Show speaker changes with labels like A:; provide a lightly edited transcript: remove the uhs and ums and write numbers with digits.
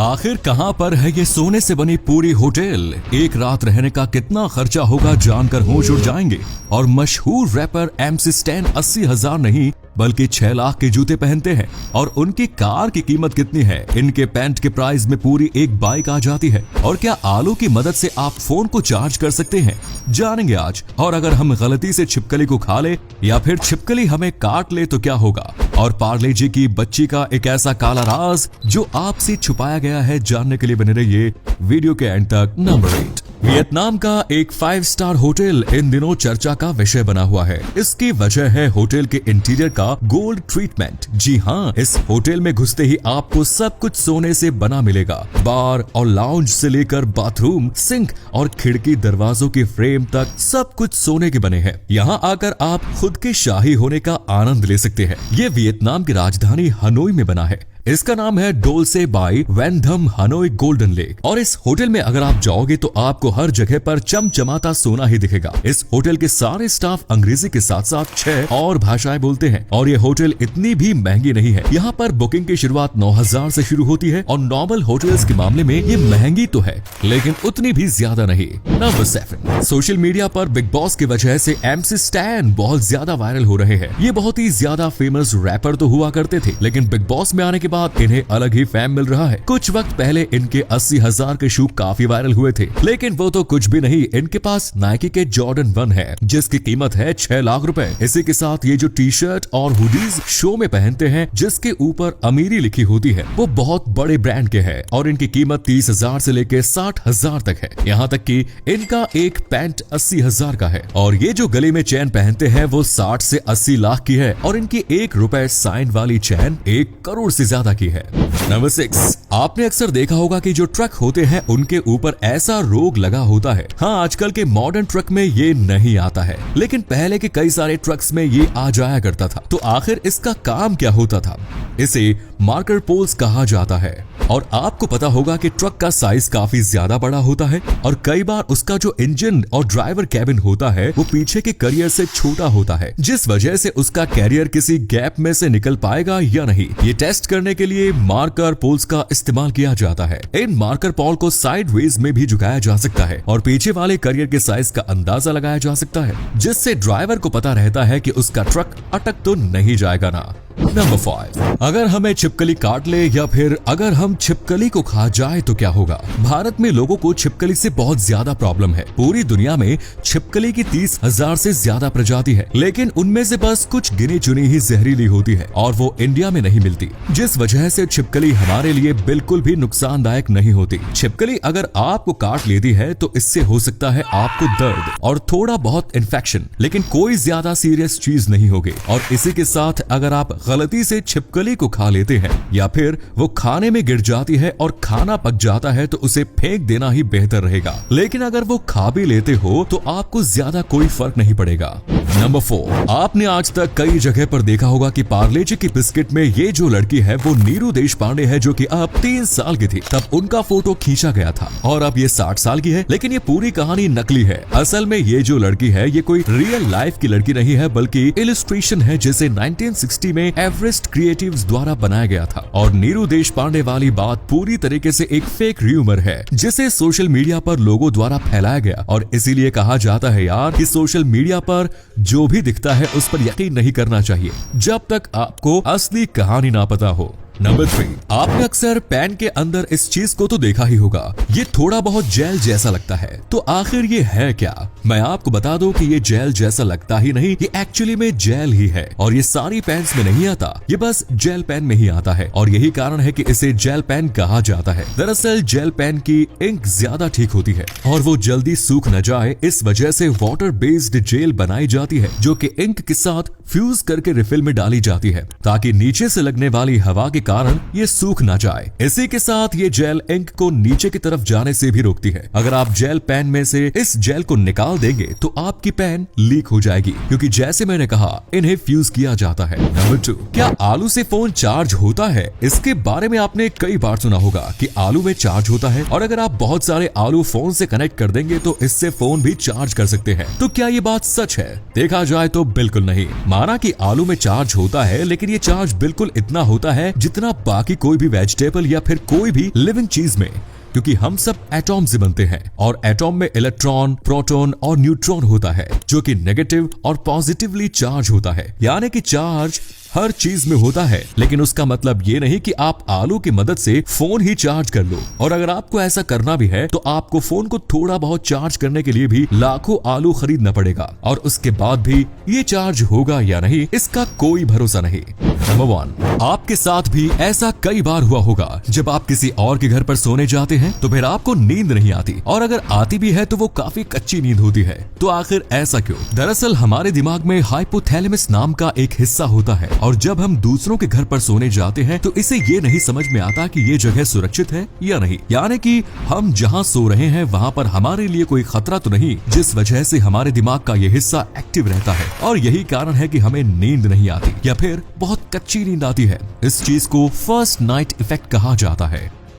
A: आखिर कहां पर है ये सोने से बनी पूरी होटल? एक रात रहने का कितना खर्चा होगा जानकर होश उड़ जाएंगे। और मशहूर रैपर MC स्टैन 80,000 नहीं बल्कि 6 लाख के जूते पहनते हैं। और उनकी कार की कीमत कितनी है? इनके पैंट के प्राइस में पूरी एक बाइक आ जाती है। और क्या आलू की मदद से आप फोन को चार्ज कर सकते हैं? जानेंगे आज। और अगर हम गलती से छिपकली को खा ले या फिर छिपकली हमें काट ले तो क्या होगा? और पार्ले जी की बच्ची का एक ऐसा काला राज जो आपसे छुपाया गया है, जानने के लिए बने रहिए वीडियो के एंड तक। नंबर 8, वियतनाम का एक 5 स्टार होटल इन दिनों चर्चा का विषय बना हुआ है। इसकी वजह है होटल के इंटीरियर का गोल्ड ट्रीटमेंट। जी हाँ, इस होटल में घुसते ही आपको सब कुछ सोने से बना मिलेगा। बार और लाउंज से लेकर बाथरूम, सिंक और खिड़की दरवाजों की फ्रेम तक सब कुछ सोने के बने हैं। यहाँ आकर आप खुद के शाही होने का आनंद ले सकते हैं। ये वियतनाम की राजधानी हनोई में बना है। इसका नाम है डोल्से बाय वैन धम हनोई गोल्डन लेक। और इस होटल में अगर आप जाओगे तो आपको हर जगह पर चमचमाता सोना ही दिखेगा। इस होटल के सारे स्टाफ अंग्रेजी के साथ साथ 6 और भाषाएं बोलते हैं। और ये होटल इतनी भी महंगी नहीं है। यहाँ पर बुकिंग की शुरुआत 9,000 से शुरू होती है। और नॉर्मल होटल्स के मामले में ये महंगी तो है लेकिन उतनी भी ज्यादा नहीं। नंबर 7, सोशल मीडिया पर बिग बॉस की वजह से MC स्टैन बहुत ज्यादा वायरल हो रहे हैं। ये बहुत ही ज्यादा फेमस रैपर तो हुआ करते थे लेकिन बिग बॉस में आने के बाद इन्हें अलग ही फैम मिल रहा है। कुछ वक्त पहले इनके 80,000 के शू काफी वायरल हुए थे लेकिन वो तो कुछ भी नहीं। इनके पास नाइकी के जॉर्डन 1 है जिसकी कीमत है 6 लाख रुपए। इसी के साथ ये जो टी-शर्ट और हुडीज शो में पहनते हैं जिसके ऊपर अमीरी लिखी होती है वो बहुत बड़े ब्रांड के हैं और इनकी कीमत 30,000 से लेकर 60,000 तक है। यहाँ तक कि इनका एक पैंट 80,000 का है। और ये जो गले में चैन पहनते हैं वो 60 से 80 लाख की है। और इनकी 1 रुपए साइन वाली चैन 1 करोड़ से ज्यादा की है। नंबर 6, आपने अक्सर देखा होगा कि जो ट्रक होते हैं उनके ऊपर ऐसा रोग लगा होता है। हाँ, आजकल के मॉडर्न ट्रक में ये नहीं आता है लेकिन पहले के कई सारे ट्रक्स में ये आ जाया करता था। तो आखिर इसका काम क्या होता था? इसे मार्कर पोल्स कहा जाता है। और आपको पता होगा कि ट्रक का साइज काफी ज्यादा बड़ा होता है और कई बार उसका जो इंजन और ड्राइवर कैबिन होता है वो पीछे के कैरियर से छोटा होता है जिस वजह से उसका कैरियर किसी गैप में से निकल पाएगा या नहीं। ये टेस्ट करने के लिए मार्कर पोल्स का इस्तेमाल किया जाता है। इन मार्कर पोल को साइडवेज में भी झुकाया जा सकता है और पीछे वाले कैरियर के साइज का अंदाजा लगाया जा सकता है जिससे ड्राइवर को पता रहता है कि उसका ट्रक अटक तो नहीं जाएगा ना। नंबर 5, अगर हमें छिपकली काट ले या फिर अगर हम छिपकली को खा जाए तो क्या होगा? भारत में लोगों को छिपकली से बहुत ज्यादा प्रॉब्लम है। पूरी दुनिया में छिपकली की 30,000 से ज्यादा प्रजाति है लेकिन उनमें से बस कुछ गिनी चुनी ही जहरीली होती है और वो इंडिया में नहीं मिलती जिस वजह से छिपकली हमारे लिए बिल्कुल भी नुकसानदायक नहीं होती। छिपकली अगर आपको काट लेती है तो इससे हो सकता है आपको दर्द और थोड़ा बहुत इन्फेक्शन लेकिन कोई ज्यादा सीरियस चीज नहीं होगी। और इसी के साथ अगर आप गलती से छिपकली को खा लेते हैं या फिर वो खाने में गिर जाती है और खाना पक जाता है तो उसे फेंक देना ही बेहतर रहेगा। लेकिन अगर वो खा भी लेते हो तो आपको ज्यादा कोई फर्क नहीं पड़ेगा। नंबर 4, आपने आज तक कई जगह पर देखा होगा कि पार्ले जी की बिस्किट में ये जो लड़की है वो नीरू देशपांडे है जो कि अब 3 साल की थी तब उनका फोटो खींचा गया था और अब ये 60 साल की है। लेकिन ये पूरी कहानी नकली है। असल में ये जो लड़की है ये कोई रियल लाइफ की लड़की नहीं है बल्कि इलस्ट्रेशन है जिसे 1960 में एवरेस्ट क्रिएटिव्स द्वारा बनाया गया था। और नीरू देशपांडे वाली बात पूरी तरीके से एक फेक र्यूमर है जिसे सोशल मीडिया पर लोगों द्वारा फैलाया गया। और इसीलिए कहा जाता है यार कि सोशल मीडिया पर जो भी दिखता है उस पर यकीन नहीं करना चाहिए जब तक आपको असली कहानी ना पता हो। नंबर 3, आपने अक्सर पैन के अंदर इस चीज को तो देखा ही होगा। ये थोड़ा बहुत जेल जैसा लगता है। तो आखिर ये है क्या? मैं आपको बता दूं कि ये जेल जैसा लगता ही नहीं, ये एक्चुअली में जेल ही है। और ये सारी पैन्स में नहीं आता, ये बस जेल पेन में ही आता है और यही कारण है कि इसे जेल पेन कहा जाता है। दरअसल जेल पेन की इंक ज्यादा ठीक होती है और वो जल्दी सूख न जाए इस वजह से वाटर बेस्ड जेल बनाई जाती है जो कि इंक के साथ फ्यूज करके रिफिल में डाली जाती है ताकि नीचे से लगने वाली हवा के कारण ये सूख ना जाए। इसी के साथ ये जेल इंक को नीचे की तरफ जाने से भी रोकती है। अगर आप जेल पेन में से इस जेल को निकाल देंगे तो आपकी पेन लीक हो जाएगी क्योंकि जैसे मैंने कहा इन्हें फ्यूज किया जाता है। नंबर 2, क्या आलू से फोन चार्ज होता है? इसके बारे में आपने कई बार सुना होगा कि आलू में चार्ज होता है और अगर आप बहुत सारे आलू फोन से कनेक्ट कर देंगे तो इससे फोन भी चार्ज कर सकते हैं। तो क्या ये बात सच है? देखा जाए तो बिल्कुल नहीं। माना कि आलू में चार्ज होता है लेकिन ये चार्ज बिल्कुल इतना होता है जितना जितना बाकी कोई भी वेजिटेबल या फिर कोई भी लिविंग चीज में, क्योंकि हम सब एटॉम से बनते हैं और एटॉम में इलेक्ट्रॉन, प्रोटॉन और न्यूट्रॉन होता है जो कि नेगेटिव और पॉजिटिवली चार्ज होता है। यानी कि चार्ज हर चीज में होता है, लेकिन उसका मतलब ये नहीं कि आप आलू की मदद से फोन ही चार्ज कर लो। और अगर आपको ऐसा करना भी है तो आपको फोन को थोड़ा बहुत चार्ज करने के लिए भी लाखों आलू खरीदना पड़ेगा, और उसके बाद भी ये चार्ज होगा या नहीं इसका कोई भरोसा नहीं। नंबर 1, आपके साथ भी ऐसा कई बार हुआ होगा जब आप किसी और के घर पर सोने जाते हैं तो फिर आपको नींद नहीं आती, और अगर आती भी है तो वो काफी कच्ची नींद होती है। तो आखिर ऐसा क्यों? दरअसल हमारे दिमाग में हाइपोथैलेमस नाम का एक हिस्सा होता है, और जब हम दूसरों के घर पर सोने जाते हैं तो इसे ये नहीं समझ में आता कि ये जगह सुरक्षित है या नहीं, यानी कि हम जहाँ सो रहे हैं वहाँ पर हमारे लिए कोई खतरा तो नहीं, जिस वजह से हमारे दिमाग का ये हिस्सा एक्टिव रहता है, और यही कारण है कि हमें नींद नहीं आती या फिर बहुत कच्ची नींद आती है। इस चीज को फर्स्ट नाइट इफेक्ट कहा जाता है।